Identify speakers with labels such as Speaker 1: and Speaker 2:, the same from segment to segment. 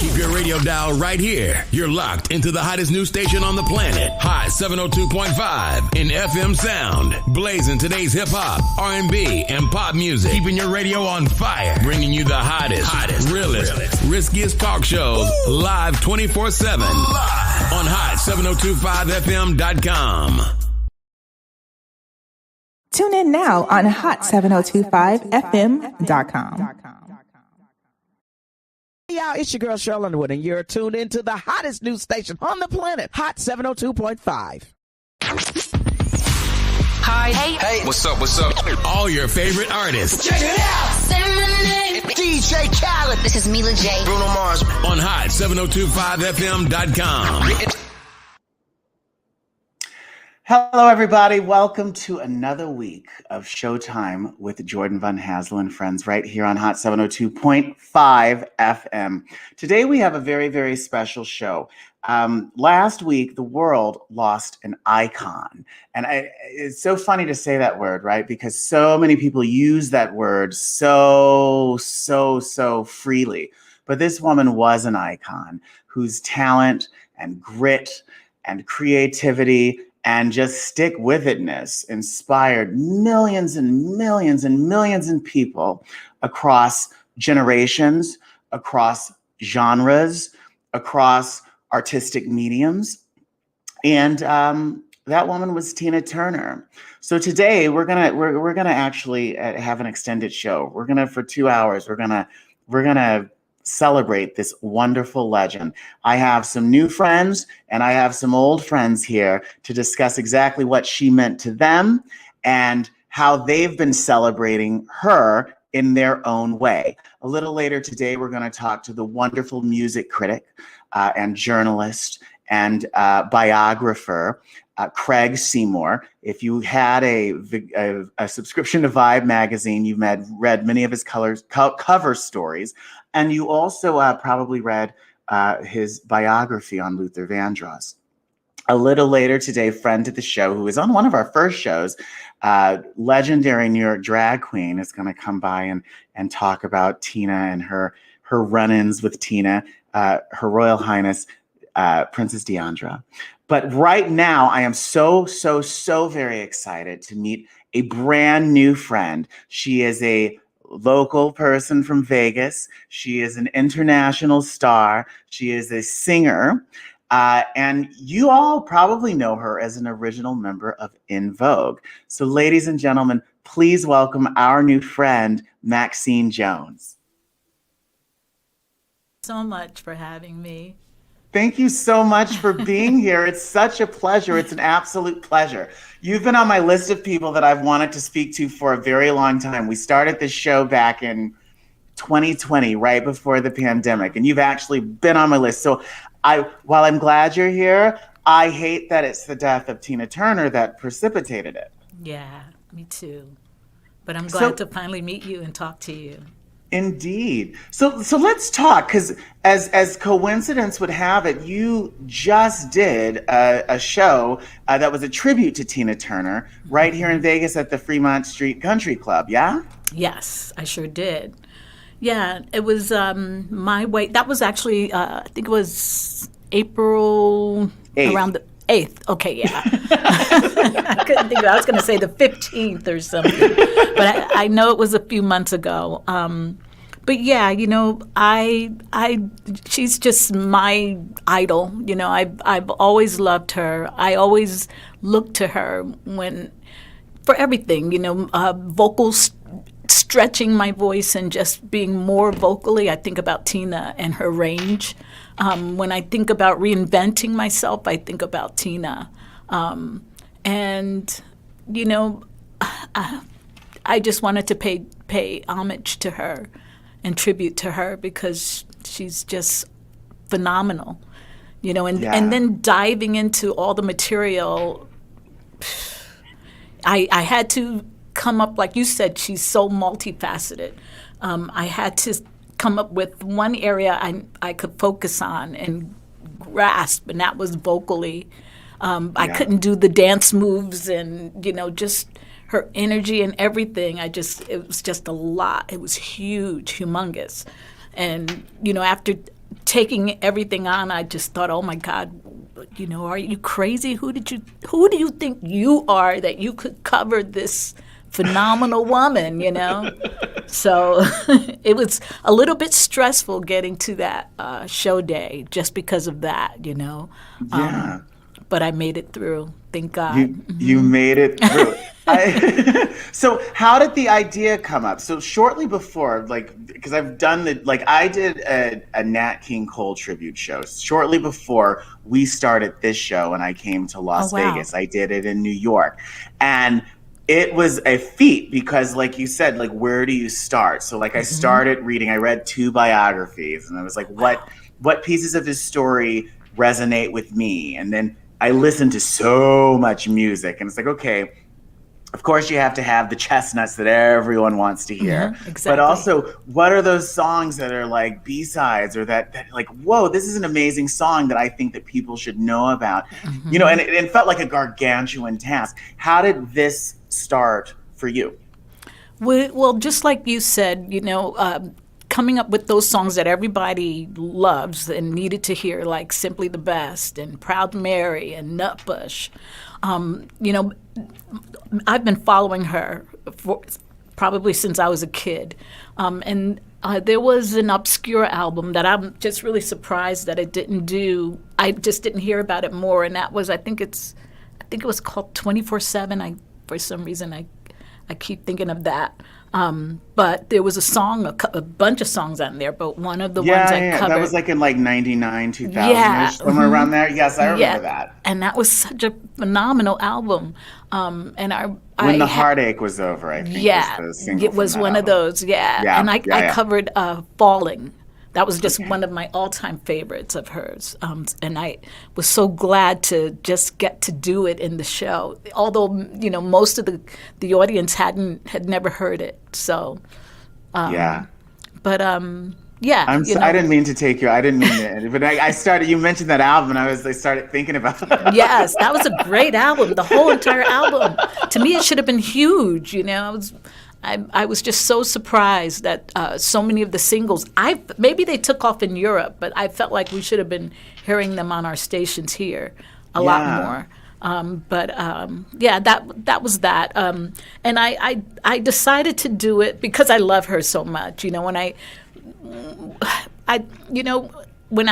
Speaker 1: Keep your radio dial right here. You're locked into the hottest news station on the planet. Hot 702.5 in FM sound. Blazing today's hip hop, R&B, and pop music. Keeping your radio on fire. Bringing you the hottest, realest, riskiest talk shows live 24/7 on hot7025fm.com.
Speaker 2: Tune in now on hot7025fm.com.
Speaker 3: Hey y'all, it's your girl Cheryl Underwood, and you're tuned into the hottest news station on the planet, Hot 702.5.
Speaker 4: Hi. Hey.
Speaker 1: What's up? All your favorite artists.
Speaker 4: Check it out. Say my name.
Speaker 3: DJ Khaled.
Speaker 4: This is Mila J.
Speaker 1: Bruno Mars. On hot7025fm.com.
Speaker 5: Hello, everybody. Welcome to another week of Showtime with Jordan Von Haslow and friends right here on Hot 702.5 FM. Today, we have a very, very special show. Last week, the world lost an icon. And it's so funny to say that word, right? Because so many people use that word so freely. But this woman was an icon whose talent and grit and creativity and just stick-with-itness inspired millions and millions and millions of people across generations, across genres, across artistic mediums. And that woman was Tina Turner. So today we're gonna actually have an extended show. For 2 hours, we're gonna celebrate this wonderful legend. I have some new friends and I have some old friends here to discuss exactly what she meant to them and how they've been celebrating her in their own way. A little later today, we're going to talk to the wonderful music critic and journalist and biographer, Craig Seymour. If you had a subscription to Vibe magazine, you've read many of his cover stories, and you also probably read his biography on Luther Vandross. A little later today, friend to the show, who was on one of our first shows, legendary New York drag queen, is going to come by and talk about Tina and her run-ins with Tina, Her Royal Highness Princess Deandra. But right now, I am so very excited to meet a brand new friend. She is a local person from Vegas. She is an international star. She is a singer. And you all probably know her as an original member of En Vogue. So ladies and gentlemen, please welcome our new friend, Maxine Jones.
Speaker 6: So much for having me.
Speaker 5: Thank you so much for being here. It's such a pleasure. It's an absolute pleasure. You've been on my list of people that I've wanted to speak to for a very long time. We started this show back in 2020, right before the pandemic, and you've actually been on my list. So while I'm glad you're here, I hate that it's the death of Tina Turner that precipitated it.
Speaker 6: Yeah, me too. But I'm glad to finally meet you and talk to you.
Speaker 5: Indeed. So let's talk, because as coincidence would have it, you just did a show that was a tribute to Tina Turner right here in Vegas at the Fremont Street Country Club, yeah?
Speaker 6: Yes, I sure did. Yeah, it was my way. That was actually, I think it was April
Speaker 5: 8th.
Speaker 6: Around the 8th. Okay, yeah. I couldn't think of it. I was going to say the 15th or something. But I know it was a few months ago. But yeah, you know, she's just my idol. You know, I've always loved her. I always look to her for everything, you know, vocals, stretching my voice and just being more vocally. I think about Tina and her range. When I think about reinventing myself, I think about Tina. And, you know, I just wanted to pay homage to her and tribute to her because she's just phenomenal, you know, and then diving into all the material, I had to come up, like you said, she's so multifaceted. I had to come up with one area I could focus on and grasp, and that was vocally. I couldn't do the dance moves and, you know, just her energy and everything. It was just a lot. It was huge, humongous. And, you know, after taking everything on, I just thought, oh my God, are you crazy? Who do you think you are that you could cover this phenomenal woman, So it was a little bit stressful getting to that show day just because of that,
Speaker 5: Yeah.
Speaker 6: But I made it through. Thank God.
Speaker 5: You made it through. So how did the idea come up? So shortly before, because I've done I did a Nat King Cole tribute show shortly before we started this show, and I came to Las Vegas. I did it in New York, and it was a feat because, like you said, where do you start? So I started reading. I read 2 biographies, and I was like, what pieces of his story resonate with me? And then I listened to so much music, and it's like, okay, of course you have to have the chestnuts that everyone wants to hear.
Speaker 6: Exactly.
Speaker 5: But also, what are those songs that are like B-sides or that whoa, this is an amazing song that I think that people should know about. And it felt like a gargantuan task. How did this start for you?
Speaker 6: Well, just like you said, coming up with those songs that everybody loves and needed to hear, like Simply the Best and Proud Mary and Nutbush. I've been following her for probably since I was a kid. And there was an obscure album that I'm just really surprised that it didn't do. I just didn't hear about it more. And that was, I think it was called 24/7. For some reason, I keep thinking of that. But there was a song, a bunch of songs on there, but one of the ones I covered.
Speaker 5: That was in 99, 2000-ish, somewhere around there. Yes, I remember that.
Speaker 6: And that was such a phenomenal album.
Speaker 5: When the Heartache Was Over, I think.
Speaker 6: Yeah,
Speaker 5: was the single
Speaker 6: it was one
Speaker 5: album.
Speaker 6: of those. Yeah, and I covered Falling. That was just one of my all-time favorites of hers, and I was so glad to just get to do it in the show. Although most of the audience had never heard it, so
Speaker 5: yeah.
Speaker 6: But yeah,
Speaker 5: I didn't mean to take you. I didn't mean to. But I started. You mentioned that album, and I started thinking about it.
Speaker 6: Yes, that was a great album. The whole entire album. To me, it should have been huge. I was just so surprised that so many of the singles, maybe they took off in Europe, but I felt like we should have been hearing them on our stations here a lot more. That was that. And I decided to do it because I love her so much. When I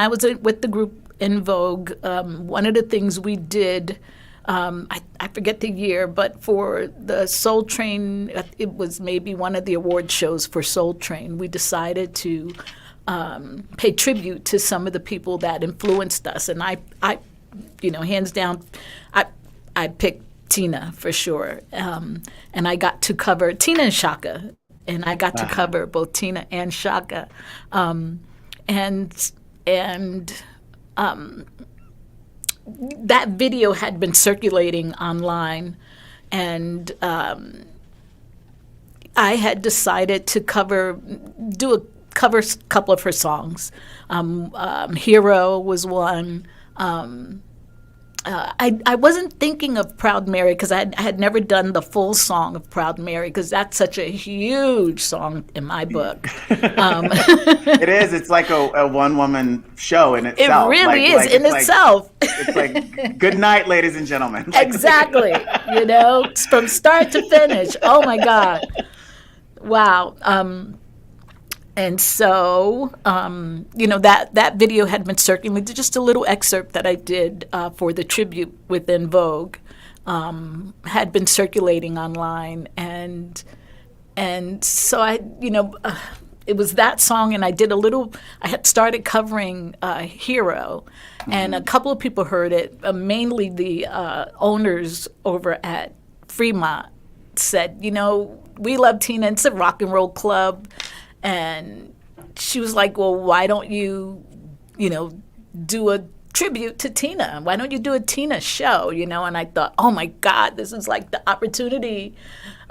Speaker 6: was with the group En Vogue, one of the things we did. I forget the year, but for the Soul Train, it was maybe one of the award shows for Soul Train. We decided to pay tribute to some of the people that influenced us, and I hands down, I picked Tina for sure, and I got to cover Tina and Shaka, and I got to cover both Tina and Shaka, that video had been circulating online, and I had decided to cover a couple of her songs. Hero was one. I wasn't thinking of Proud Mary because I had never done the full song of Proud Mary because that's such a huge song in my book.
Speaker 5: It is. It's like a one-woman show in itself.
Speaker 6: It really is in itself.
Speaker 5: It's like, good night, ladies and gentlemen.
Speaker 6: Exactly. From start to finish. Oh, my God. Wow. And so, that video had been circulating. Just a little excerpt that I did for the tribute with En Vogue had been circulating online, and so it was that song, and I had started covering Hero, and a couple of people heard it. Mainly the owners over at Fremont said, we love Tina. It's a rock and roll club. And she was like, well, why don't you, do a tribute to Tina? Why don't you do a Tina show, And I thought, oh, my God, this is like the opportunity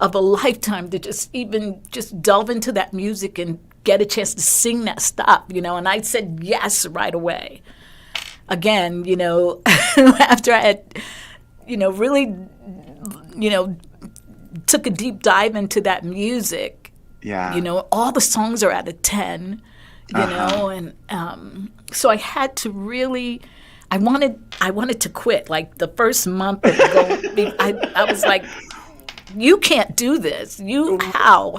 Speaker 6: of a lifetime to just delve into that music and get a chance to sing that stuff, And I said yes right away. Again, after I had, really, took a deep dive into that music.
Speaker 5: Yeah.
Speaker 6: All the songs are out of 10. you know, and so I had to really. I wanted to quit. Like the first month of going, I was like, "You can't do this. How?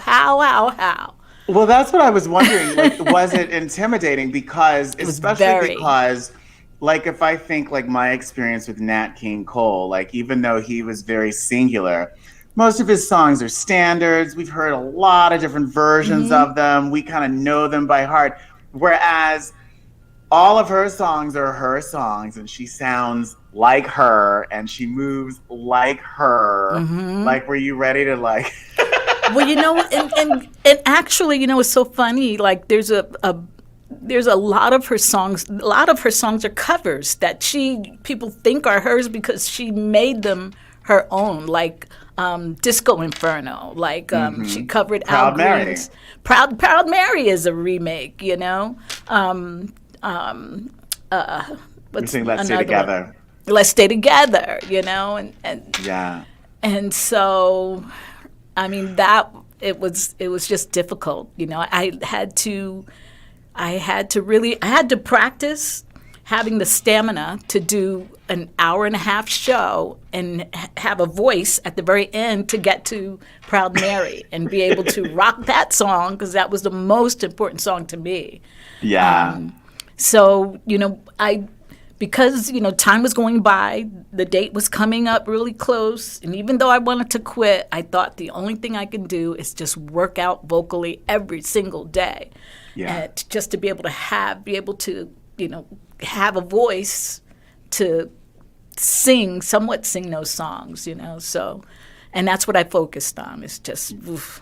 Speaker 5: Well, that's what I was wondering. Like, was it intimidating? Because, especially because, like, if I think like my experience with Nat King Cole, like even though he was very singular, most of his songs are standards. We've heard a lot of different versions of them. We kind of know them by heart. Whereas all of her songs are her songs, and she sounds like her, and she moves like her. Like, were you ready to like?
Speaker 6: Well, you know, and actually, you know, it's so funny. Like, there's a lot of her songs. A lot of her songs are covers that people think are hers because she made them her own. Like Disco Inferno. Like she covered Al Green's Proud Mary is a remake. You know.
Speaker 5: We sing Let's Stay Together.
Speaker 6: Let's Stay Together, you know, and
Speaker 5: yeah.
Speaker 6: And so, I mean, that it was just difficult, you know. I had to practice having the stamina to do an hour and a half show and have a voice at the very end to get to Proud Mary and be able to rock that song because that was the most important song to me.
Speaker 5: Yeah.
Speaker 6: So, you know, because, you know, time was going by, the date was coming up really close, and even though I wanted to quit, I thought the only thing I can do is just work out vocally every single day.
Speaker 5: Yeah.
Speaker 6: Just to be able to, you know, have a voice to somewhat sing those songs, you know. So, and that's what I focused on. It's just, oof.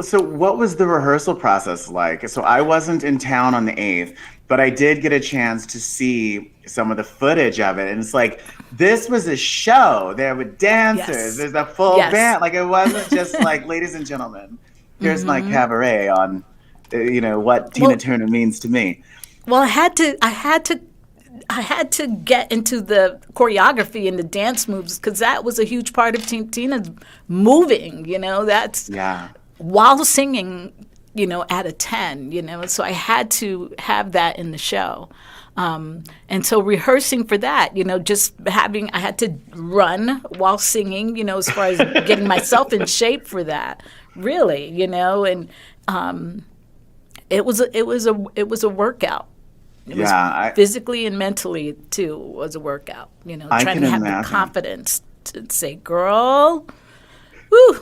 Speaker 5: So what was the rehearsal process like? So I wasn't in town on the 8th, but I did get a chance to see some of the footage of it. And it's like, this was a show. There were dancers.
Speaker 6: Yes.
Speaker 5: There's a full band. Like, it wasn't just like, ladies and gentlemen, here's my cabaret on, you know, what Tina Turner means to me.
Speaker 6: Well, I had to get into the choreography and the dance moves because that was a huge part of Tina's moving, you know. That's while singing, you know, at a 10, you know. So I had to have that in the show. And so rehearsing for that, you know, I had to run while singing, you know, as far as getting myself in shape for that, really, you know. And it was a workout. It was physically and mentally too was a workout. You know, trying to have the confidence to say, "Girl, woo,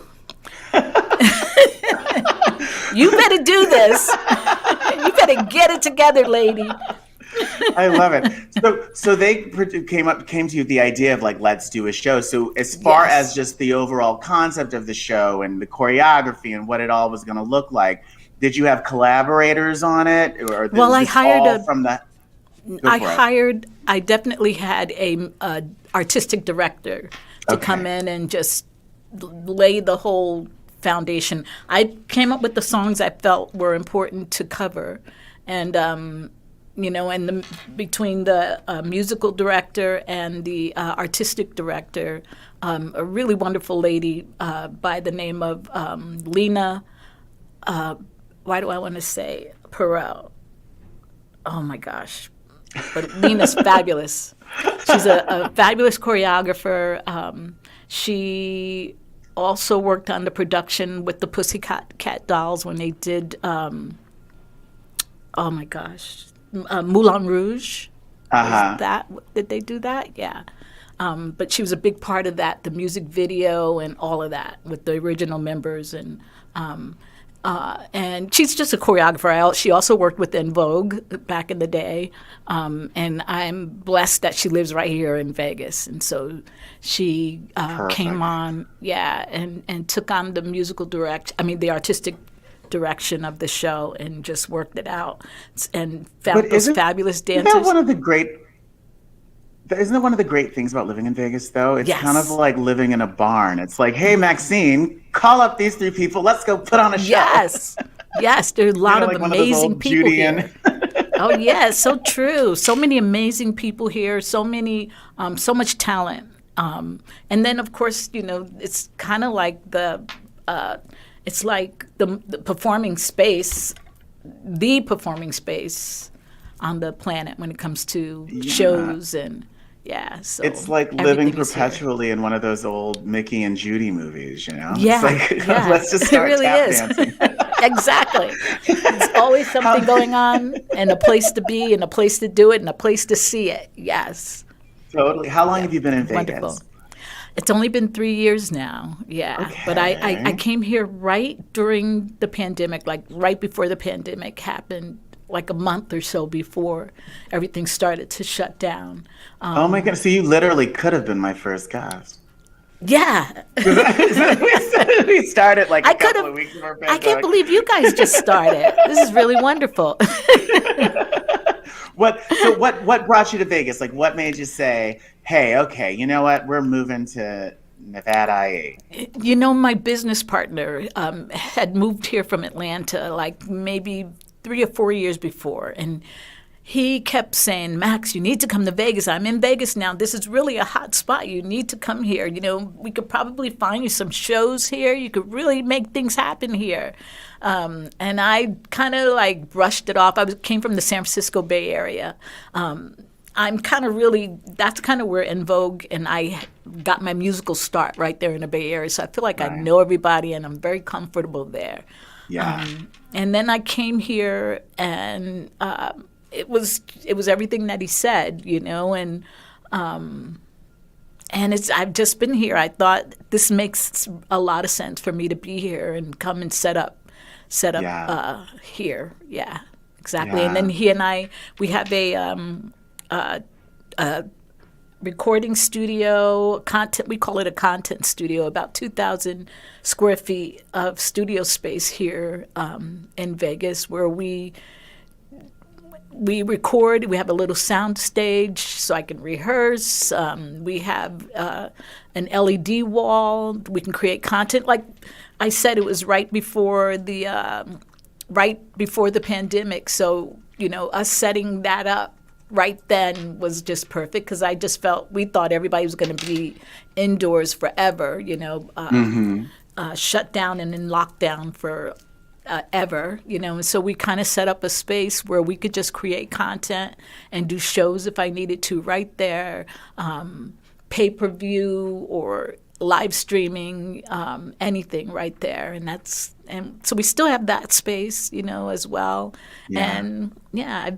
Speaker 6: you better do this. You better get it together, lady."
Speaker 5: I love it. So they came to you with the idea of like, let's do a show. So as far as just the overall concept of the show and the choreography and what it all was going to look like. Did you have collaborators on it, or
Speaker 6: I hired
Speaker 5: I
Speaker 6: definitely had a artistic director to come in and just lay the whole foundation. I came up with the songs I felt were important to cover, and you know, and between the musical director and the artistic director, a really wonderful lady by the name of Lena. Why do I want to say Perel? Oh my gosh. But Lena's fabulous. She's a fabulous choreographer. She also worked on the production with the Pussycat Dolls when they did, oh my gosh, Moulin Rouge. Did they do that? Yeah. But she was a big part of that, the music video and all of that with the original members. And she's just a choreographer. She also worked with En Vogue back in the day. And I'm blessed that she lives right here in Vegas. And so she came on, and took on the the artistic direction of the show and just worked it out and found those fabulous dancers.
Speaker 5: Isn't that one of the great things about living in Vegas, though? It's kind of like living in a barn. It's like, hey, Maxine, call up these 3 people. Let's go put on a show.
Speaker 6: Yes. There's a lot of amazing people here. Oh, yes, so true. So many amazing people here. So much talent. And then, of course, you know, it's kind of like the performing space the performing space on the planet when it comes to shows and so
Speaker 5: it's like living
Speaker 6: everything is here.
Speaker 5: perpetually in one of those old Mickey and Judy movies, you know?
Speaker 6: Yeah,
Speaker 5: it's like, let's just start
Speaker 6: it really
Speaker 5: tap
Speaker 6: is.
Speaker 5: dancing.
Speaker 6: Exactly. There's always something going on, and a place to be, and a place to do it, and a place to see it. Yes.
Speaker 5: Totally. How long have you been in
Speaker 6: Wonderful.
Speaker 5: Vegas?
Speaker 6: It's only been 3 years now. Yeah.
Speaker 5: Okay.
Speaker 6: But I came here right during the pandemic, like right before the pandemic happened, like a month or so before everything started to shut down.
Speaker 5: Oh my goodness. So you literally could have been my first guest.
Speaker 6: Yeah.
Speaker 5: We started like a couple of weeks before
Speaker 6: I
Speaker 5: pandemic.
Speaker 6: can't believe you guys just started. This is really wonderful.
Speaker 5: What brought you to Vegas? Like, what made you say, hey, okay, you know what? We're moving to Nevada IE.
Speaker 6: You know, my business partner had moved here from Atlanta like maybe 3 or 4 years before. And he kept saying, Max, you need to come to Vegas. I'm in Vegas now. This is really a hot spot. You need to come here. You know, we could probably find you some shows here. You could really make things happen here. And I kind of like brushed it off. Came from the San Francisco Bay Area. I'm kind of really, that's kind of where En Vogue and I got my musical start right there in the Bay Area. So I feel like I know everybody and I'm very comfortable there.
Speaker 5: Yeah.
Speaker 6: And then I came here and it was everything that he said, you know, and I've just been here. I thought this makes a lot of sense for me to be here and come and set up here. Yeah, exactly.
Speaker 5: Yeah.
Speaker 6: And then he and I, we have a recording studio, we call it a content studio, about 2,000 square feet of studio space here in Vegas where we record. We have a little sound stage so I can rehearse. We have an LED wall. We can create content. Like I said, it was right before the pandemic. So, you know, us setting that up right then was just perfect because I just we thought everybody was going to be indoors forever, you know, shut down and in lockdown for ever, you know. And so we kind of set up a space where we could just create content and do shows if I needed to right there, pay-per-view or live streaming, anything right there. And so we still have that space, you know, as well.
Speaker 5: Yeah.
Speaker 6: And yeah,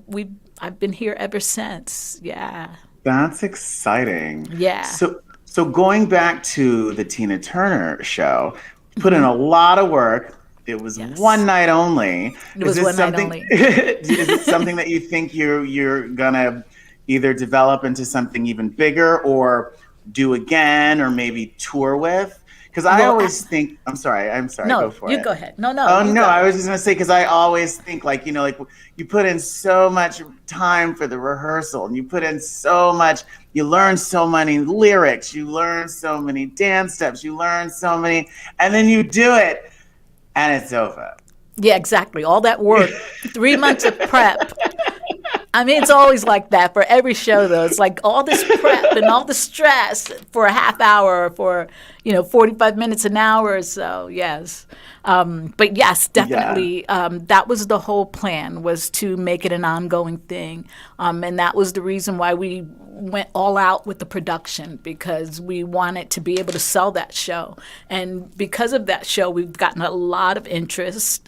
Speaker 6: I've been here ever since. Yeah.
Speaker 5: That's exciting.
Speaker 6: Yeah.
Speaker 5: So going back to the Tina Turner show, put in a lot of work. It was one night only.
Speaker 6: It was one night only.
Speaker 5: Is it something that you think you're gonna either develop into something even bigger or do again or maybe tour with? Because I always think, I'm sorry,
Speaker 6: no,
Speaker 5: go for it.
Speaker 6: you go ahead. No.
Speaker 5: Oh, no, I was just going to say, because I always think like, you know, like you put in so much time for the rehearsal and you put in so much, you learn so many lyrics, you learn so many dance steps, you learn so many, and then you do it and it's over.
Speaker 6: Yeah, exactly. All that work, 3 months of prep. I mean, it's always like that for every show, though. It's like all this prep and all the stress for a half hour or for, 45 minutes, an hour or so, yes. But yes, definitely, that was the whole plan, was to make it an ongoing thing. And that was the reason why we went all out with the production, because we wanted to be able to sell that show. And because of that show, we've gotten a lot of interest.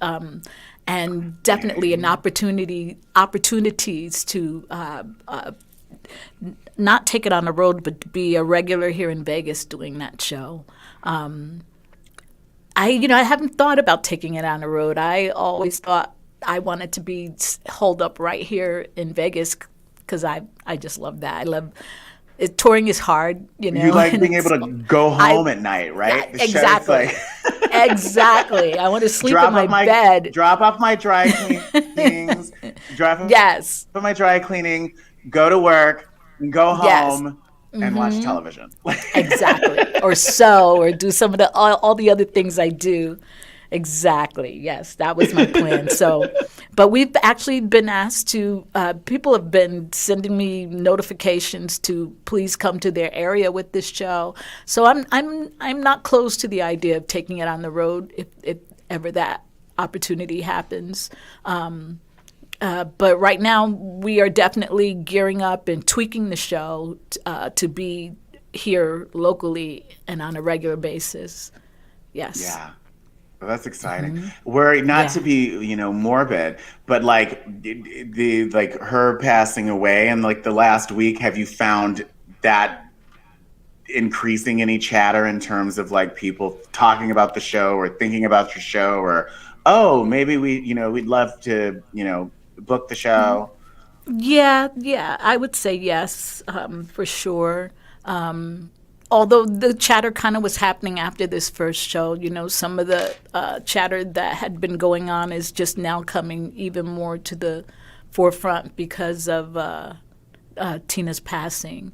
Speaker 6: And definitely an opportunities to not take it on the road, but to be a regular here in Vegas doing that show. I haven't thought about taking it on the road. I always thought I wanted to be holed up right here in Vegas because I just love that. I love it. Touring is hard, You
Speaker 5: like being able to go home at night, right?
Speaker 6: Yeah, exactly. Exactly. I want to sleep in my bed.
Speaker 5: Drop off my dry cleanings. Put my dry cleaning, go to work, and go home and watch television.
Speaker 6: Exactly. Or do some of all the other things I do. Exactly. Yes, that was my plan. But we've actually been asked to. People have been sending me notifications to please come to their area with this show. So I'm not close to the idea of taking it on the road if ever that opportunity happens. But right now, we are definitely gearing up and tweaking the show to be here locally and on a regular basis. Yes.
Speaker 5: Yeah. Well, that's exciting. We're not to be, morbid, but like the like her passing away and like the last week, have you found that increasing any chatter in terms of like people talking about the show or thinking about your show or, oh, maybe we'd love to, book the show?
Speaker 6: Yeah, I would say yes, for sure. Although the chatter kind of was happening after this first show, some of the chatter that had been going on is just now coming even more to the forefront because of Tina's passing.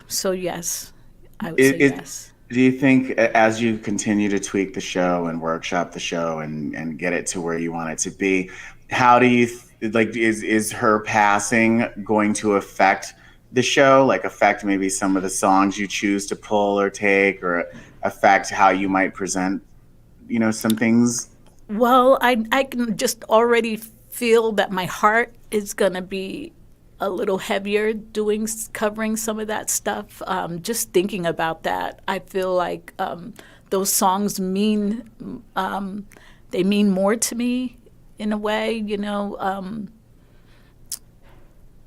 Speaker 6: So yes, I would say yes.
Speaker 5: Do you think as you continue to tweak the show and workshop the show and get it to where you want it to be, how do you is her passing going to affect the show, like affect maybe some of the songs you choose to pull or take, or affect how you might present, some things?
Speaker 6: Well, I can just already feel that my heart is going to be a little heavier covering some of that stuff. Just thinking about that, I feel like those songs mean more to me in a way,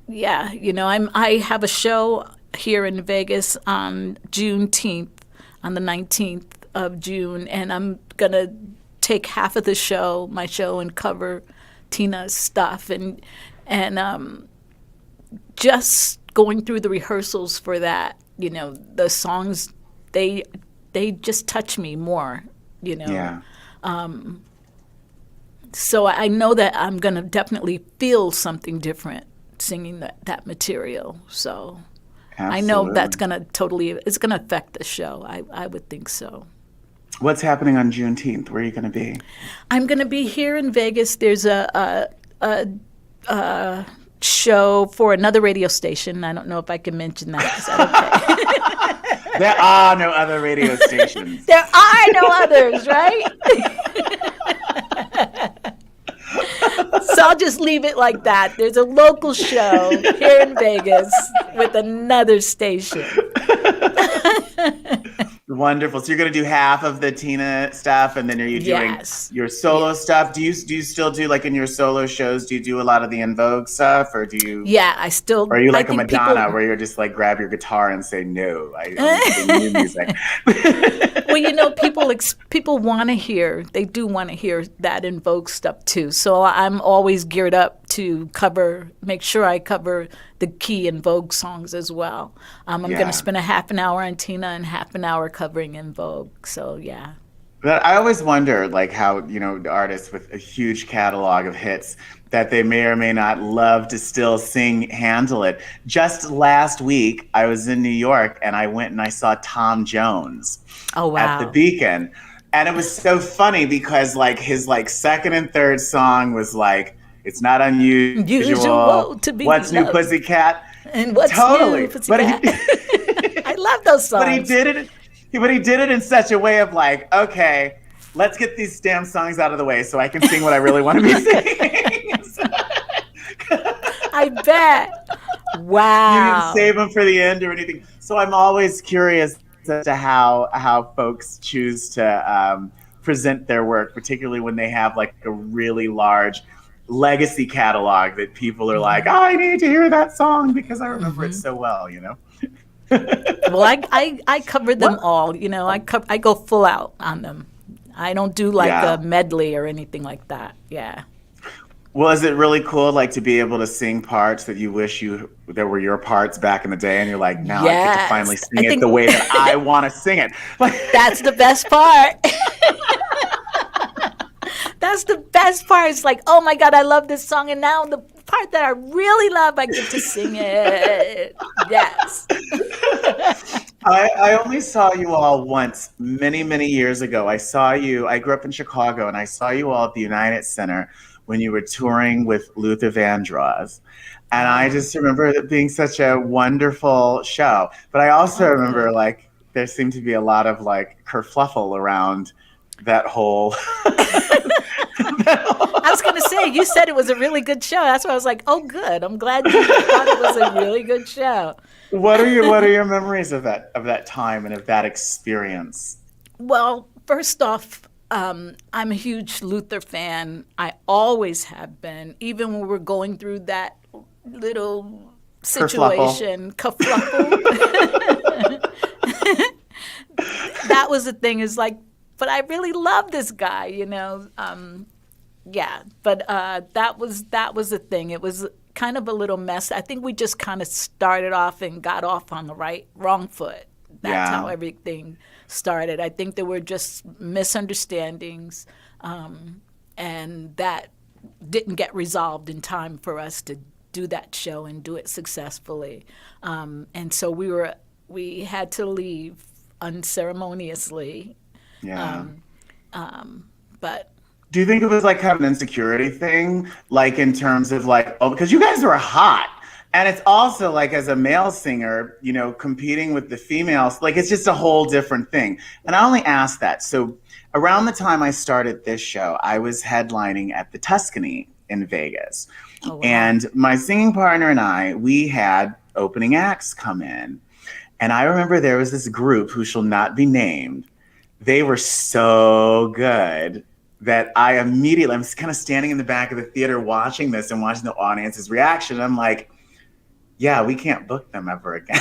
Speaker 6: I have a show here in Vegas on Juneteenth, on the 19th of June, and I'm gonna take half of the show, my show, and cover Tina's stuff, and just going through the rehearsals for that, the songs, they just touch me more,
Speaker 5: Yeah.
Speaker 6: So I know that I'm gonna definitely feel something different singing that material. So
Speaker 5: Absolutely.
Speaker 6: I know that's it's gonna affect the show. I would think so.
Speaker 5: What's happening on Juneteenth? Where are you going to be?
Speaker 6: I'm gonna be here in Vegas. There's a show for another radio station. I don't know if I can mention that. Is that okay?
Speaker 5: There are no other radio stations.
Speaker 6: There are no others, right? So I'll just leave it like that. There's a local show here in Vegas with another station.
Speaker 5: Wonderful. So you're going to do half of the Tina stuff, and then are you doing your solo stuff? Do you still do, like in your solo shows, do you do a lot of the En Vogue stuff, or do you?
Speaker 6: Yeah, I still.
Speaker 5: Or are you like a Madonna, where you're just like grab your guitar and say no, I don't do new music.
Speaker 6: Well, people want to hear. They do want to hear that En Vogue stuff too. So I'm always geared up to make sure I cover the key En Vogue songs as well. I'm going to spend a half an hour on Tina and half an hour covering En Vogue. So yeah.
Speaker 5: But I always wonder, like, how, artists with a huge catalog of hits that they may or may not love to still sing handle it. Just last week, I was in New York and I went and I saw Tom Jones at the Beacon. And it was so funny because like his like second and third song was like, it's not unusual to be What's loved. New Pussycat?
Speaker 6: And what's new Pussycat? I love those songs.
Speaker 5: But he did it in such a way of like, okay, let's get these damn songs out of the way so I can sing what I really want to be singing.
Speaker 6: I bet. Wow.
Speaker 5: You didn't save them for the end or anything. So I'm always curious as to how folks choose to present their work, particularly when they have like a really large legacy catalog that people are like, I need to hear that song because I remember it so well,
Speaker 6: Well, I covered them all, I go full out on them. I don't do like a medley or anything like that. Yeah.
Speaker 5: Well, is it really cool, like, to be able to sing parts that you wish that were your parts back in the day, and you're like, now I get to finally sing it the way that I want to sing it?
Speaker 6: That's the best part. That's the best part. It's like, oh my God, I love this song, and now the part that I really love, I get to sing it. Yes.
Speaker 5: I only saw you all once, many, many years ago. I grew up in Chicago, and I saw you all at the United Center when you were touring with Luther Vandross. And I just remember it being such a wonderful show. But I also remember, like, there seemed to be a lot of, like, kerfluffle around that whole.
Speaker 6: I was going to say, you said it was a really good show. That's why I was like, oh, good. I'm glad you thought it was a really good show.
Speaker 5: What are your memories of that time and of that experience?
Speaker 6: Well, first off, I'm a huge Luther fan. I always have been, even when we're going through that little situation, kerfluffle. That was the thing. Is like, but I really love this guy, you know. Yeah, but that was the thing. It was kind of a little mess. I think we just kind of started off and got off on the wrong foot. That's how everything started. I think there were just misunderstandings, and that didn't get resolved in time for us to do that show and do it successfully. And so we had to leave unceremoniously.
Speaker 5: Yeah.
Speaker 6: But
Speaker 5: do you think it was like kind of an insecurity thing, like in terms of like, oh, because you guys were hot, and it's also like as a male singer, you know, competing with the females, like it's just a whole different thing. And I only asked that. So around the time I started this show, I was headlining at the Tuscany in Vegas. Oh, wow. And my singing partner and I, we had opening acts come in. And I remember there was this group who shall not be named. They were so good that I was kind of standing in the back of the theater watching this and watching the audience's reaction. I'm like, yeah, we can't book them ever again.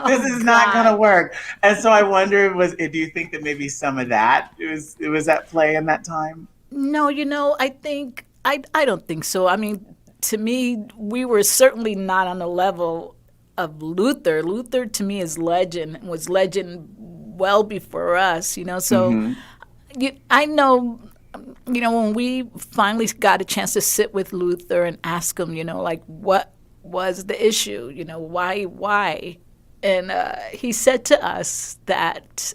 Speaker 5: This is not going to work. And so I wonder, do you think that maybe some of that it was at play in that time?
Speaker 6: No, you know, I don't think so. I mean, to me, we were certainly not on the level of Luther. Luther to me was legend well before us, you know. So I know, you know, when we finally got a chance to sit with Luther and ask him, you know, like, what was the issue? You know, why? And he said to us that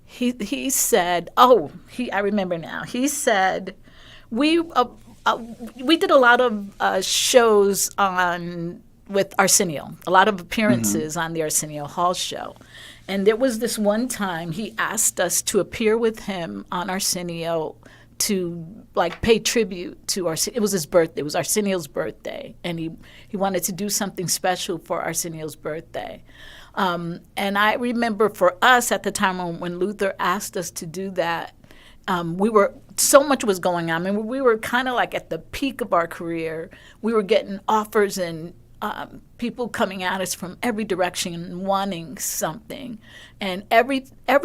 Speaker 6: he said, I remember now. He said, we did a lot of shows with Arsenio, a lot of appearances on the Arsenio Hall show. And there was this one time he asked us to appear with him on Arsenio to like pay tribute to Arsenio. It was his birthday. It was Arsenio's birthday. And he wanted to do something special for Arsenio's birthday. And I remember for us at the time when Luther asked us to do that, so much was going on. I mean, we were kind of like at the peak of our career. We were getting offers and people coming at us from every direction wanting something. And every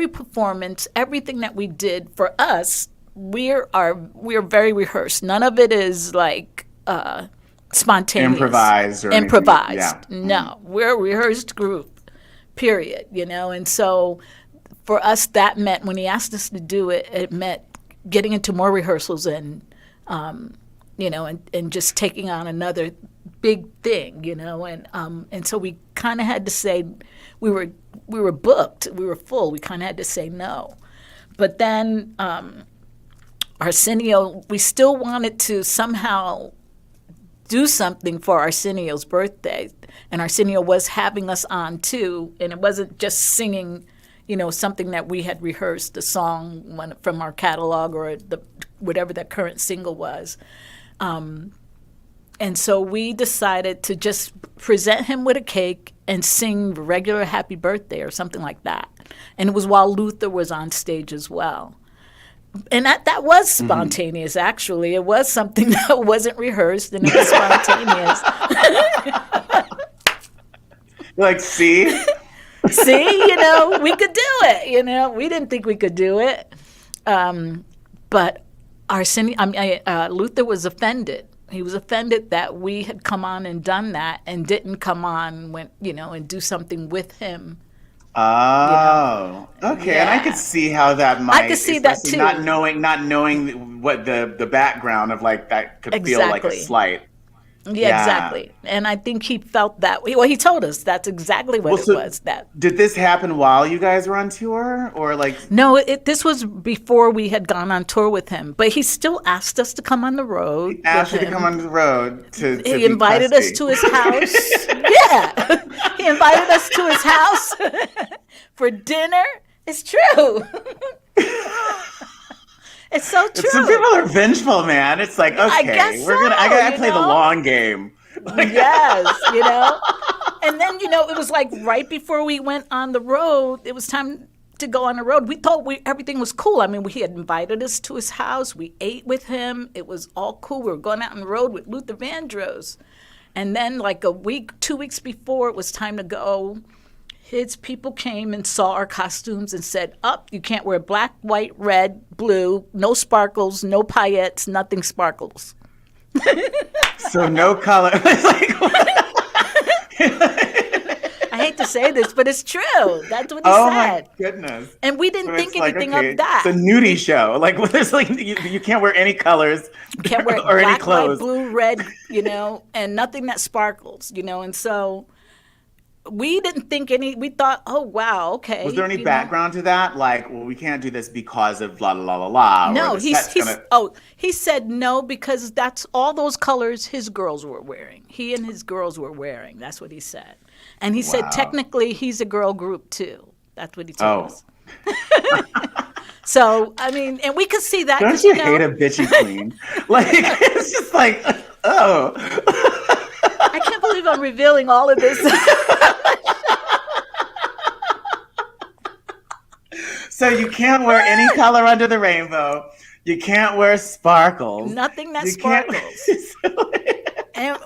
Speaker 6: performance, everything that we did for us, we are very rehearsed. None of it is like spontaneous.
Speaker 5: Improvised.
Speaker 6: Yeah. No, we're a rehearsed group, period, you know. And so for us, that meant when he asked us to do it, it meant getting into more rehearsals and, you know, and just taking on another big thing, you know. And so we kind of had to say, we were booked, we were full. We kind of had to say no. But then Arsenio, we still wanted to somehow do something for Arsenio's birthday. And Arsenio was having us on too. And it wasn't just singing, you know, something that we had rehearsed, a song from our catalog or whatever that current single was. And so we decided to just present him with a cake and sing regular happy birthday or something like that. And it was while Luther was on stage as well. And that was spontaneous, actually. It was something that wasn't rehearsed, and it was spontaneous.
Speaker 5: Like, see?
Speaker 6: See, you know, we could do it. You know, we didn't think we could do it. But Luther was offended. He was offended that we had come on and done that and didn't come on and do something with him.
Speaker 5: Oh, okay. Yeah. And I could see how that might.
Speaker 6: I could see that too.
Speaker 5: Not knowing what the background of like that could feel like a slight.
Speaker 6: Yeah, exactly. And I think he felt that way. Well, he told us that's exactly what it was. That
Speaker 5: did this happen while you guys were on tour, or like?
Speaker 6: No, this was before we had gone on tour with him. But he still asked us to come on the road.
Speaker 5: He asked you to come on the road to
Speaker 6: He invited us to his house. Yeah, he invited us to his house for dinner. It's true. It's so true.
Speaker 5: Some people are vengeful, man. It's like, okay,
Speaker 6: I guess
Speaker 5: I gotta play the long game.
Speaker 6: Yes, you know. And then, you know, it was like right before we went on the road, it was time to go on the road. We thought everything was cool. I mean, he had invited us to his house. We ate with him. It was all cool. We were going out on the road with Luther Vandross. And then like 2 weeks before it was time to go, his people came and saw our costumes and said, you can't wear black, white, red, blue, no sparkles, no paillettes, nothing sparkles.
Speaker 5: So no color.
Speaker 6: I hate to say this, but it's true. That's what he said.
Speaker 5: Oh my goodness.
Speaker 6: And we didn't think anything of that.
Speaker 5: It's a nudie show. Like, there's like you can't wear any colors.
Speaker 6: You can't wear
Speaker 5: or
Speaker 6: black,
Speaker 5: any clothes.
Speaker 6: White, blue, red, you know, and nothing that sparkles, you know. And so we didn't think we thought, oh, wow, okay.
Speaker 5: Was there any background to that? Like, well, we can't do this because of la la la la.
Speaker 6: No, he said no because that's all those colors his girls were wearing. He and his girls were wearing. That's what he said. And he said technically he's a girl group too. That's what he told us. So, I mean, and we could see that.
Speaker 5: Don't you hate a bitchy queen? Like, it's just like, oh.
Speaker 6: I can't believe I'm revealing all of this.
Speaker 5: So you can't wear any color under the rainbow. You can't wear sparkles.
Speaker 6: Nothing that sparkles. And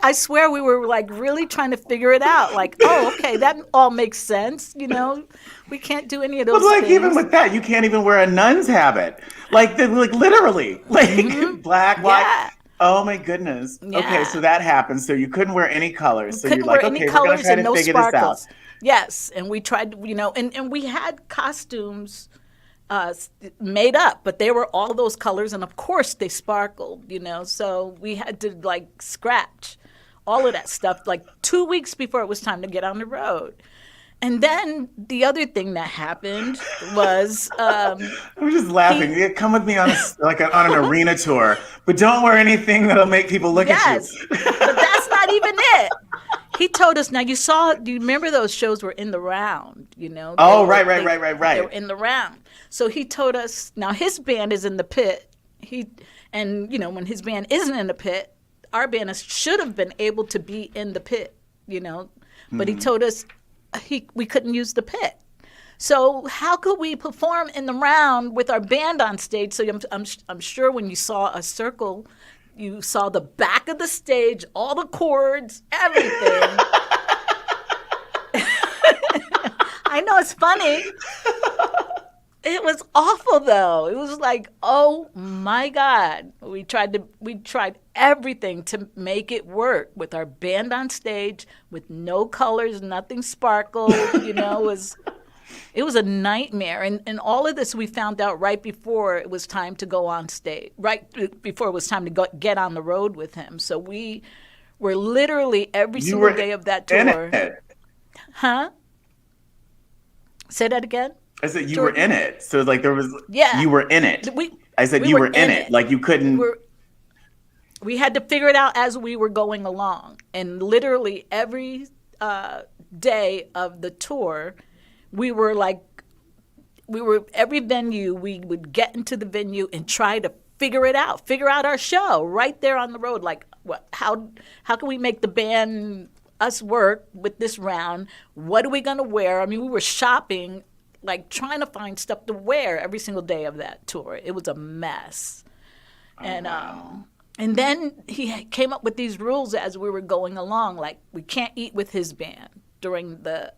Speaker 6: I swear we were like really trying to figure it out. Like, oh, okay, that all makes sense. You know, we can't do any of those
Speaker 5: things.
Speaker 6: Even
Speaker 5: with that, you can't even wear a nun's habit. Like literally, like black, white.
Speaker 6: Yeah.
Speaker 5: Oh my goodness.
Speaker 6: Yeah.
Speaker 5: Okay, so that happened. So you couldn't wear any colors. So
Speaker 6: couldn't
Speaker 5: you're like,
Speaker 6: wear
Speaker 5: okay,
Speaker 6: any
Speaker 5: we're gonna
Speaker 6: colors
Speaker 5: try
Speaker 6: and
Speaker 5: to
Speaker 6: no
Speaker 5: figure
Speaker 6: sparkles.
Speaker 5: this out.
Speaker 6: Yes, and we tried, you know, and we had costumes made up, but they were all those colors, and of course they sparkled, you know. So we had to like scratch all of that stuff like 2 weeks before it was time to get on the road. And then the other thing that happened was
Speaker 5: I'm just laughing. Come with me on on an arena tour, but don't wear anything that'll make people look at you.
Speaker 6: But that's not even it. He told us. Now do you remember those shows were in the round? You know.
Speaker 5: Right.
Speaker 6: They were in the round. So he told us. Now his band is in the pit. And you know, when his band isn't in the pit, our band should have been able to be in the pit. You know, but he told us we couldn't use the pit. So how could we perform in the round with our band on stage? So I'm sure when you saw a circle, you saw the back of the stage, all the cords, everything. I know it's funny. It was awful though. It was like, oh my God. We tried everything to make it work with our band on stage with no colors, nothing sparkled, you know, it was a nightmare. And all of this we found out right before it was time to go on stage, right before it was time to get on the road with him. So we were literally every single day of that tour. Huh? Say that again?
Speaker 5: I said you were in it. So like there was,
Speaker 6: yeah,
Speaker 5: you were in it. I said you were in it. Like you couldn't.
Speaker 6: We had to figure it out as we were going along. And literally every day of the tour, every venue, we would get into the venue and try to figure out our show right there on the road. Like, how can we make the band, us work with this round? What are we going to wear? I mean, we were shopping, like trying to find stuff to wear every single day of that tour. It was a mess. And then he came up with these rules as we were going along, like we can't eat with his band during the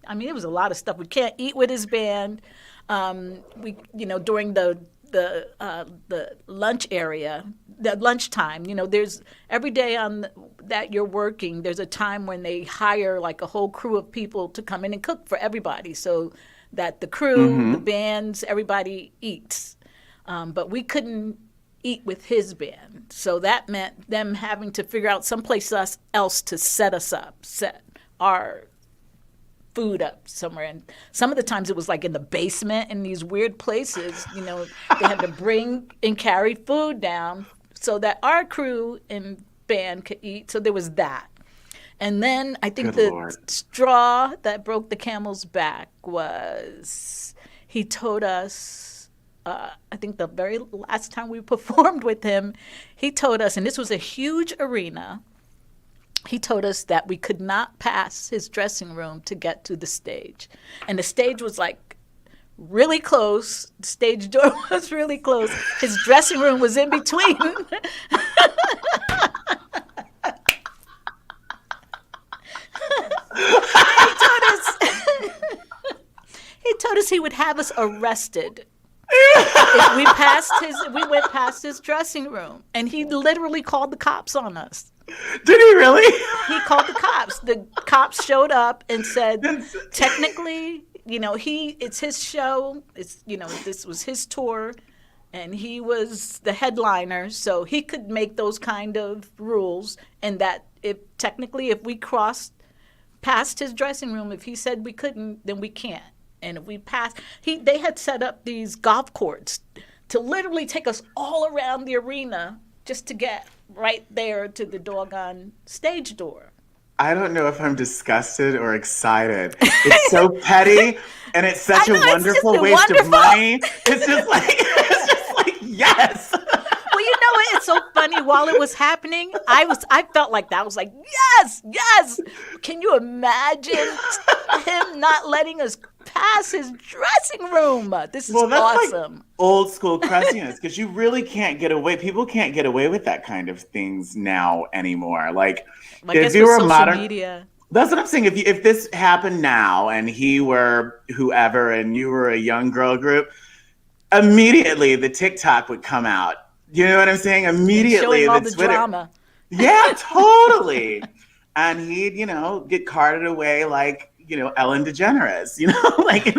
Speaker 6: it was a lot of stuff. We can't eat with his band. During the lunch area, the lunchtime, you know, there's every day that you're working, there's a time when they hire like a whole crew of people to come in and cook for everybody so that the crew, the bands, everybody eats. But we couldn't eat with his band. So that meant them having to figure out someplace else to set us up, set our food up somewhere. And some of the times it was like in the basement in these weird places, you know, they had to bring and carry food down so that our crew and band could eat. So there was that. And then I think straw that broke the camel's back was he told us, I think the very last time we performed with him, he told us, and this was a huge arena, he told us that we could not pass his dressing room to get to the stage. And the stage was like really close. The stage door was really close. His dressing room was in between. He told us he would have us arrested if we went past his dressing room. And he literally called the cops on us.
Speaker 5: Did he really?
Speaker 6: He called the cops. The cops showed up and said, technically, you know, it's his show. It's, you know, this was his tour, and he was the headliner, so he could make those kind of rules. And that if we crossed past his dressing room, if he said we couldn't, then we can't. And if we passed, they had set up these golf courses to literally take us all around the arena just to get right there to the doggone stage door.
Speaker 5: I don't know if I'm disgusted or excited. It's so petty, and it's such a wonderful waste of money. It's just like, yes.
Speaker 6: Well, you know what? It's so funny. While it was happening, I felt like that. I was like, yes. Can you imagine him not letting us pass his dressing room? This is awesome.
Speaker 5: Like old school crustiness, because you really can't get away. People can't get away with that kind of things now anymore. Like if you were a modern
Speaker 6: media.
Speaker 5: That's what I'm saying. If this happened now, and he were whoever, and you were a young girl group, immediately the TikTok would come out. You know what I'm saying? Immediately
Speaker 6: all
Speaker 5: the
Speaker 6: the
Speaker 5: Twitter
Speaker 6: drama.
Speaker 5: Yeah, totally. And he'd, get carted away like, Ellen DeGeneres, like